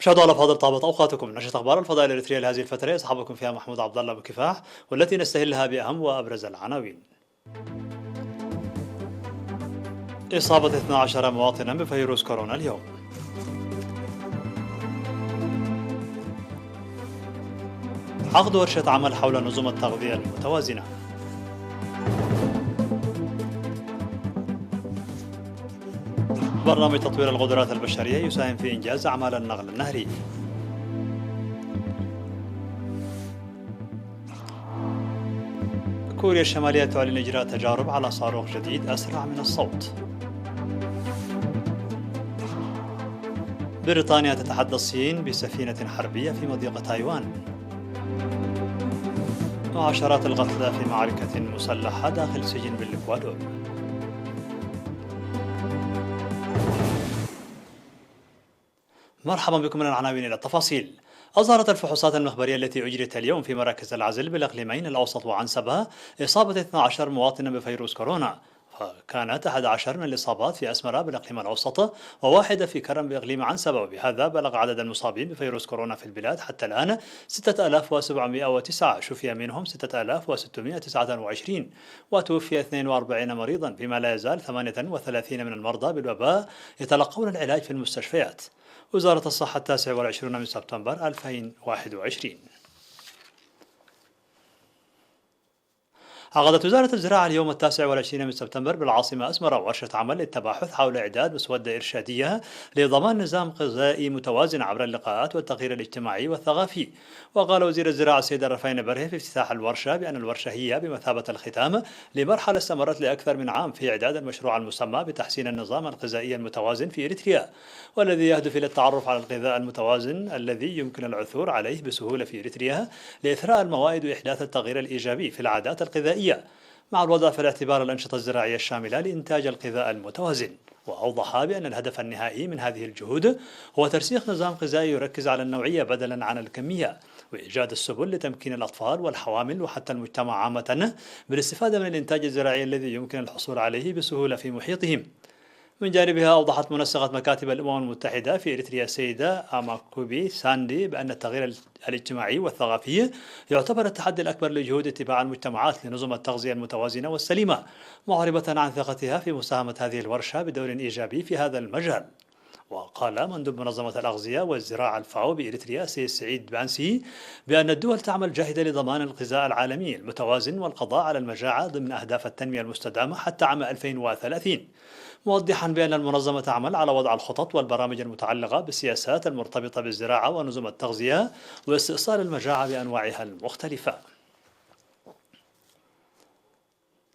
مشاهدوا على فاضل طابت اوقاتكم. نشرة اخبار الفضاء الاريتريه لهذه الفتره يصحبكم فيها محمود عبد الله بكفاح، والتي نستهلها باهم وابرز العناوين. اصابه 12 مواطنا بفيروس كورونا اليوم. عقد ورشه عمل حول نظم التغذيه المتوازنه. برنامج تطوير القدرات البشريه يساهم في انجاز اعمال النقل النهري. كوريا الشماليه تعلن اجراء تجارب على صاروخ جديد اسرع من الصوت. بريطانيا تتحدى الصين بسفينه حربيه في مضيق تايوان. وعشرات القتلى في معركة مسلحة داخل سجن بالإكوادور. مرحبا بكم من العناوين إلى التفاصيل. أظهرت الفحوصات المخبرية التي أجرت اليوم في مراكز العزل بالإقليمين الأوسط وعنسبة إصابة 12 مواطنا بفيروس كورونا، فكانت 11 من الإصابات في أسمرة بالإقليم الأوسط وواحدة في كرم بإقليم عنسبة، وبهذا بلغ عدد المصابين بفيروس كورونا في البلاد حتى الآن 6709، شفي منهم 6629 وتوفي 42 مريضا، فيما لا يزال 38 من المرضى بالوباء يتلقون العلاج في المستشفيات. وزارة الصحة 29 من سبتمبر 2021. عقدت وزارة الزراعة اليوم 29 من سبتمبر بالعاصمة أسمرة ورشة عمل للتباحث حول إعداد مسودة إرشادية لضمان نظام غذائي متوازن عبر اللقاءات والتغيير الاجتماعي والثقافي. وقال وزير الزراعة السيد الرفاين برهي في افتتاح الورشة بأن الورشة هي بمثابة الختام لمرحلة استمرت لأكثر من عام في إعداد المشروع المسمى بتحسين النظام الغذائي المتوازن في إريتريا، والذي يهدف إلى التعرف على الغذاء المتوازن الذي يمكن العثور عليه بسهولة في إريتريا لإثراء الموائد وإحداث التغيير الإيجابي في العادات الغذائية، مع الوضع في الاعتبار الأنشطة الزراعية الشاملة لإنتاج الغذاء المتوازن. وأوضح بأن الهدف النهائي من هذه الجهود هو ترسيخ نظام غذائي يركز على النوعية بدلا عن الكمية، وإيجاد السبل لتمكين الأطفال والحوامل وحتى المجتمع عامة بالاستفادة من الإنتاج الزراعي الذي يمكن الحصول عليه بسهولة في محيطهم. من جانبها أوضحت منسقة مكاتب الأمم المتحدة في إريتريا السيدة أماكوبي ساندي بأن التغيير الاجتماعي والثقافي يعتبر التحدي الأكبر لجهود اتباع المجتمعات لنظم التغذية المتوازنة والسليمة، معربة عن ثقتها في مساهمة هذه الورشة بدور إيجابي في هذا المجال. وقال مندوب منظمة الأغذية والزراعة الفاو بإريتريا سي سعيد بانسي بأن الدول تعمل جاهدة لضمان الغذاء العالمي المتوازن والقضاء على المجاعة ضمن أهداف التنمية المستدامة حتى عام 2030، موضحا بأن المنظمة تعمل على وضع الخطط والبرامج المتعلقة بالسياسات المرتبطة بالزراعة ونظم التغذية واستئصال المجاعة بأنواعها المختلفة.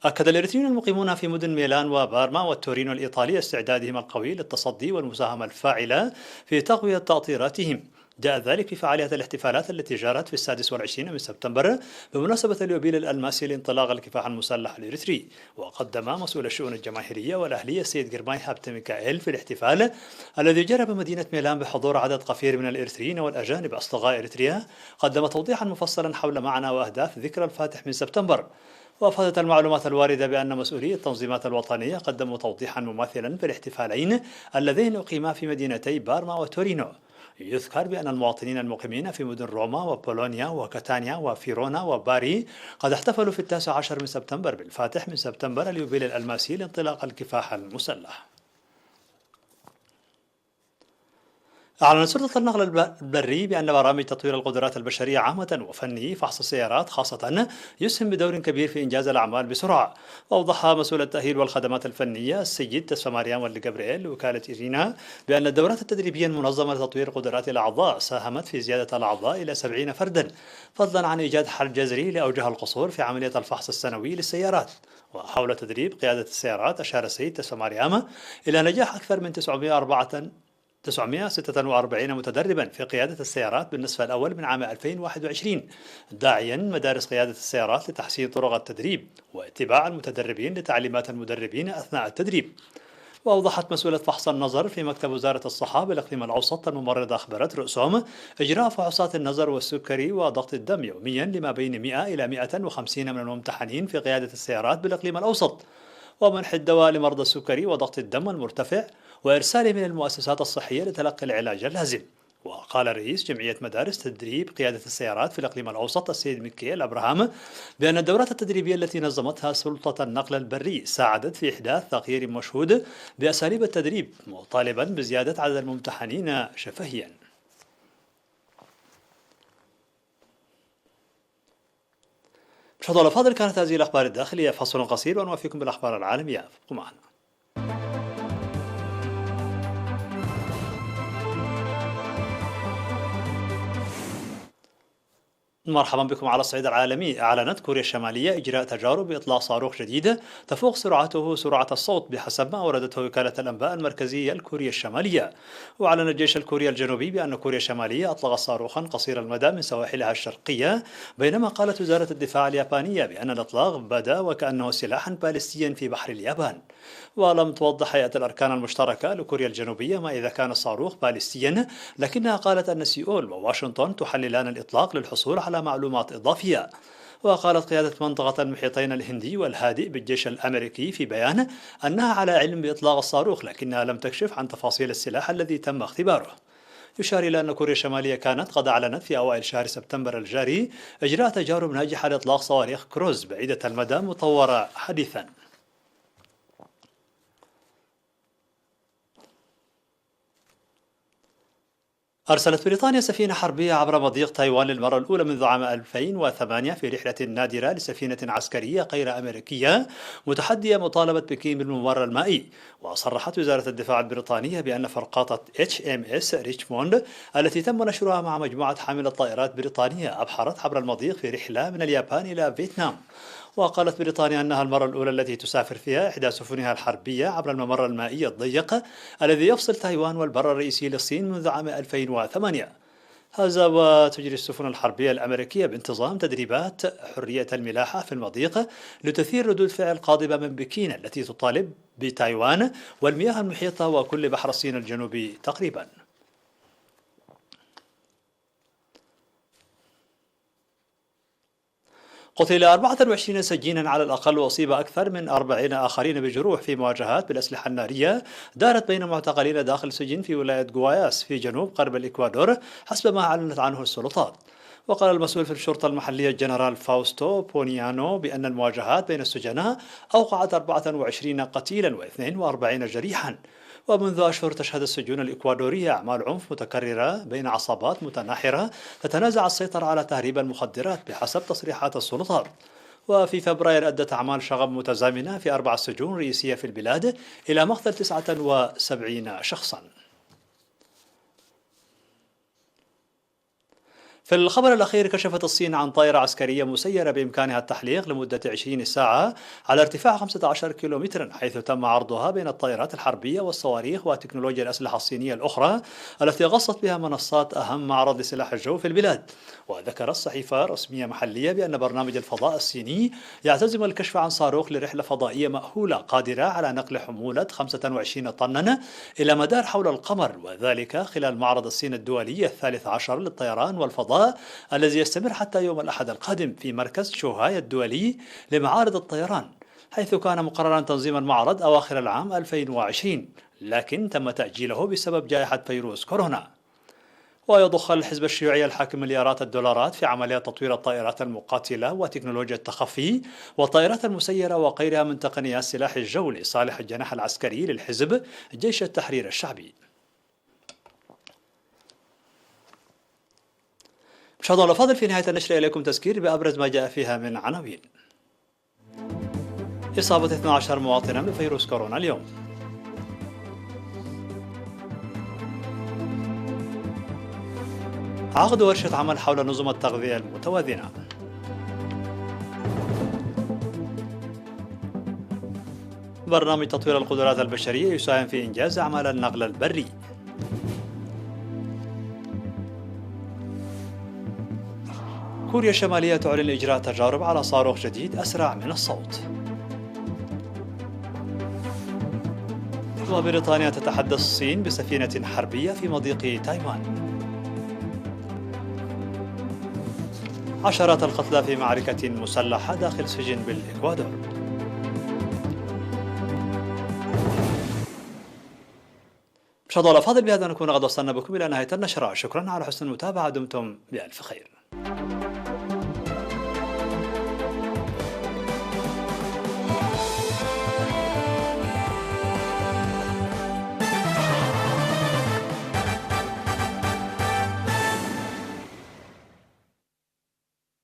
أكد الإريتريون المقيمون في مدن ميلان وبارما والتورينو الإيطالي استعدادهم القوي للتصدي والمساهمة الفاعلة في تقوية تأطيراتهم. جاء ذلك في فعالية الاحتفالات التي جرت في 26 من سبتمبر بمناسبة اليوبيل الألماسي لانطلاق الكفاح المسلح الإريتري. وقدم مسؤول الشؤون الجماهيرية والأهلية السيد جرماي هابت ميكائيل في الاحتفال الذي جرى بمدينة ميلان بحضور عدد غفير من الإريتريين والأجانب أصدقاء إريتريا، قدم توضيحا مفصلا حول معنى وأهداف ذكرى الفاتح من سبتمبر. وأفادت المعلومات الواردة بأن مسؤولي التنظيمات الوطنية قدموا توضيحا مماثلا في الاحتفالين اللذين أقيما في مدينتي بارما وتورينو. يذكر بأن المواطنين المقيمين في مدن روما وبولونيا وكاتانيا وفيرونا وباري قد احتفلوا في 19 من سبتمبر بالفاتح من سبتمبر اليوبيل الألماسي لانطلاق الكفاح المسلح. أعلنت سلطة النقل البري بأن برامج تطوير القدرات البشرية عامة وفني فحص السيارات خاصة يسهم بدور كبير في إنجاز الأعمال بسرعة. وأوضح مسؤول التأهيل والخدمات الفنية السيد تسفى مريم والدي جابرييل وكالة إيرينا بأن الدورات التدريبية المنظمة لتطوير قدرات الأعضاء ساهمت في زيادة الأعضاء إلى 70 فردا، فضلا عن إيجاد حل جذري لأوجه القصور في عملية الفحص السنوي للسيارات. وحول تدريب قيادة السيارات أشار السيد تسفى مريم إلى نجاح أكثر من 946 متدربا في قيادة السيارات بالنصف الأول من عام 2021، داعيا مدارس قيادة السيارات لتحسين طرق التدريب واتباع المتدربين لتعليمات المدربين أثناء التدريب. وأوضحت مسؤولة فحص النظر في مكتب وزارة الصحة بالإقليم الأوسط الممرضة أخبرت رؤسهم إجراء فحوصات النظر والسكري وضغط الدم يوميا لما بين 100 إلى 150 من الممتحنين في قيادة السيارات بالإقليم الأوسط، ومنح الدواء لمرضى السكري وضغط الدم المرتفع، وإرساله من المؤسسات الصحية لتلقي العلاج اللازم. وقال رئيس جمعية مدارس تدريب قيادة السيارات في الإقليم الأوسط السيد ميكيل أبراهام بأن الدورات التدريبية التي نظمتها سلطة النقل البري ساعدت في إحداث تغيير مشهود بأساليب التدريب، مطالبا بزيادة عدد الممتحنين شفهيا. مشاهدينا الأفاضل، كانت هذه الأخبار الداخلية. فصل قصير ونوافيكم بالأخبار العالمية، ابقوا معنا. مرحبا بكم. على الصعيد العالمي، أعلنت كوريا الشمالية إجراء تجارب بإطلاق صاروخ جديد تفوق سرعته سرعة الصوت بحسب ما أوردته وكالة الأنباء المركزية الكورية الشمالية. وأعلن الجيش الكوري الجنوبي بأن كوريا الشمالية أطلقت صاروخا قصير المدى من سواحلها الشرقية، بينما قالت وزارة الدفاع اليابانية بأن الإطلاق بدا وكأنه سلاحا باليستيا في بحر اليابان. ولم توضح هيئة الأركان المشتركة لكوريا الجنوبية ما إذا كان الصاروخ باليستيا، لكنها قالت أن سيول وواشنطن تحللان الإطلاق للحصول على معلومات إضافية. وقالت قيادة منطقة المحيطين الهندي والهادئ بالجيش الأمريكي في بيان أنها على علم بإطلاق الصاروخ، لكنها لم تكشف عن تفاصيل السلاح الذي تم اختباره. يشار إلى أن كوريا الشمالية كانت قد أعلنت في أوائل شهر سبتمبر الجاري إجراء تجارب ناجحة لإطلاق صواريخ كروز بعيدة المدى مطورة حديثا. أرسلت بريطانيا سفينة حربية عبر مضيق تايوان للمرة الأولى منذ عام 2008 في رحلة نادرة لسفينة عسكرية غير أمريكية، متحدية مطالبة بكين بالممر المائي. وصرحت وزارة الدفاع البريطانية بأن فرقاطة HMS ريتشموند التي تم نشرها مع مجموعة حاملة طائرات بريطانية أبحرت عبر المضيق في رحلة من اليابان إلى فيتنام. وقالت بريطانيا أنها المرة الأولى التي تسافر فيها إحدى سفنها الحربية عبر الممر المائي الضيق الذي يفصل تايوان والبر الرئيسي للصين منذ عام 2008. هذا وتجري السفن الحربية الأمريكية بانتظام تدريبات حرية الملاحة في المضيق لتثير ردود فعل قاضبة من بكين التي تطالب بتايوان والمياه المحيطة وكل بحر الصين الجنوبي تقريبا. قتل 24 سجينا على الأقل، وأصيب أكثر من 40 آخرين بجروح في مواجهات بالأسلحة النارية دارت بين معتقلين داخل سجن في ولاية غواياس في جنوب غرب الإكوادور حسب ما أعلنت عنه السلطات. وقال المسؤول في الشرطة المحلية الجنرال فاوستو بونيانو بأن المواجهات بين السجناء أوقعت 24 قتيلا و42 جريحا. ومنذ أشهر تشهد السجون الإكوادورية أعمال عنف متكررة بين عصابات متناحرة تتنازع السيطرة على تهريب المخدرات بحسب تصريحات السلطات. وفي فبراير أدت أعمال شغب متزامنة في 4 سجون رئيسية في البلاد إلى مقتل 79 شخصا. في الخبر الأخير، كشفت الصين عن طائرة عسكرية مسيرة بإمكانها التحليق لمدة 20 ساعة على ارتفاع 15 كيلومترا، حيث تم عرضها بين الطائرات الحربية والصواريخ وتكنولوجيا الأسلحة الصينية الأخرى التي غصت بها منصات أهم معرض لسلاح الجو في البلاد. وذكرت صحيفة رسمية محلية بأن برنامج الفضاء الصيني يعتزم الكشف عن صاروخ لرحلة فضائية مأهولة قادرة على نقل حمولة 25 طنا إلى مدار حول القمر، وذلك خلال معرض الصين الدولي 13 للطيران والفضاء الذي يستمر حتى يوم الأحد القادم في مركز شوهاي الدولي لمعارض الطيران، حيث كان مقررا تنظيم المعرض أواخر العام 2020، لكن تم تأجيله بسبب جائحة فيروس كورونا. ويضخ الحزب الشيوعي الحاكم مليارات الدولارات في عمليات تطوير الطائرات المقاتلة وتكنولوجيا التخفي والطائرات المسيرة وغيرها من تقنيات سلاح الجو لصالح الجناح العسكري للحزب جيش التحرير الشعبي. مشاهدينا الأفاضل، في نهاية النشرة إليكم تذكير بأبرز ما جاء فيها من عناوين. إصابة 12 مواطنا بفيروس كورونا اليوم. عقد ورشة عمل حول نظم التغذية المتوازنة. برنامج تطوير القدرات البشرية يساهم في إنجاز أعمال النقل البري. كوريا الشمالية تعلن إجراء تجارب على صاروخ جديد أسرع من الصوت. وبريطانيا تتحدث الصين بسفينة حربية في مضيق تايوان. عشرات القتلى في معركة مسلحة داخل سجن بالإكوادور. مشاهدينا الأفاضل، بهذا نكون قد وصلنا بكم إلى نهاية النشرة. شكرا على حسن المتابعة، دمتم بألف خير.